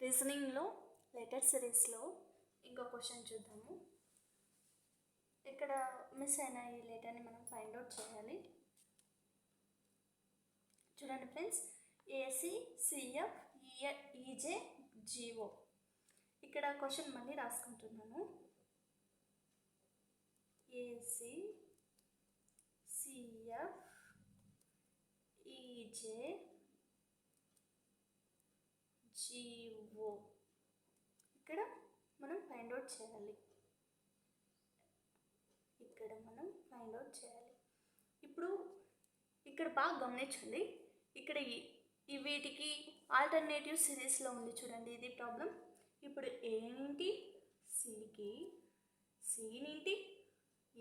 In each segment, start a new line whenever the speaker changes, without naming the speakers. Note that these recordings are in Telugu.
రీజనింగ్లో లెటర్ సిరీస్లో ఇంకో క్వశ్చన్ చూద్దాము. ఇక్కడ మిస్ అయిన ఈ లెటర్ని మనం ఫైండ్ అవుట్ చేయాలి. చూడండి friends, AC CF EJ GO. ఇక్కడ క్వశ్చన్ మళ్ళీ రాసుకుంటున్నాను. ఏసీ సిఎఫ్ ఈజే జిఓ ఇక్కడ మనం ఫైండ్ అవుట్ చేయాలి. ఇప్పుడు ఇక్కడ బాగా గమనించండి. ఇక్కడ వీటికి ఆల్టర్నేటివ్ సిరీస్లో ఉంది చూడండి, ఇది ప్రాబ్లం. ఇప్పుడు ఏ నుండి సికి, సి నుండి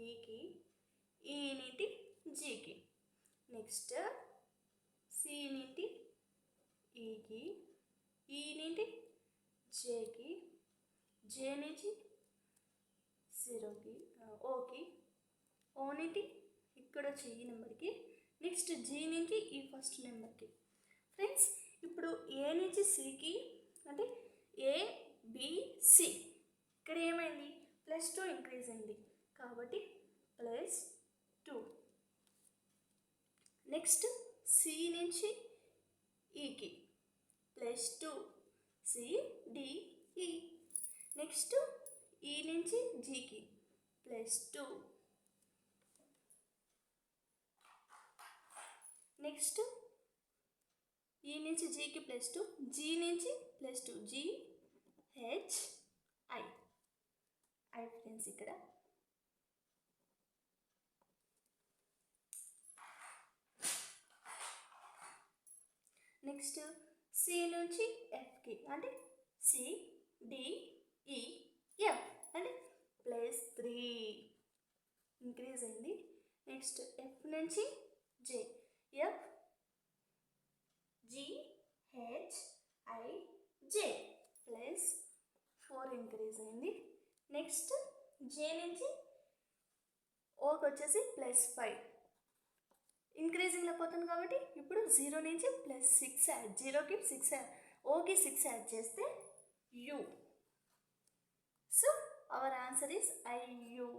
ఈకి, ఈ నుండి జీకి, నెక్స్ట్ సి నుండి ఈకి, ఈ నుండి జేకి, జే నుంచి జీరోకి, ఓకి, ఓ నుండి ఇక్కడ వచ్చి ఈ నెంబర్కి, నెక్స్ట్ జీ నుంచి ఈ ఫస్ట్ నెంబర్కి. ఫ్రెండ్స్, ఇప్పుడు ఏ నుంచి సికి అంటే ఏబిసి, ఇక్కడ ఏమైంది +2 ఇంక్రీజ్ అయింది కాబట్టి +2. నెక్స్ట్ సి నుంచి ఈకి +2, సిడిఈ. నెక్స్ట్ ఈ నుంచి జీకి +2. నెక్స్ట్ ఈ నుంచి జీకి +2, జీ నుంచి +2, జిహెచ్ఐ. ఐ ఫ్రెండ్స్, ఇక్కడ నెక్స్ట్ సి నుంచి ఎఫ్కి అంటే సిడిఈఎఫ్ అంటే +3 ఇంక్రీజ్ అయింది. నెక్స్ట్ ఎఫ్ నుంచి జే, ఎఫ్ జిహెచ్ఐజే +4 ఇంక్రీజ్ అయింది. నెక్స్ట్ జే నుంచి ఓకి వచ్చేసి +5 ఇంక్రీజింగ్లో పోతుంది కాబట్టి ఇప్పుడు 0 నుంచి +6 యాడ్, 0కి 6 ఓకి 6 యాడ్ చేస్తే you. So our answer is IU.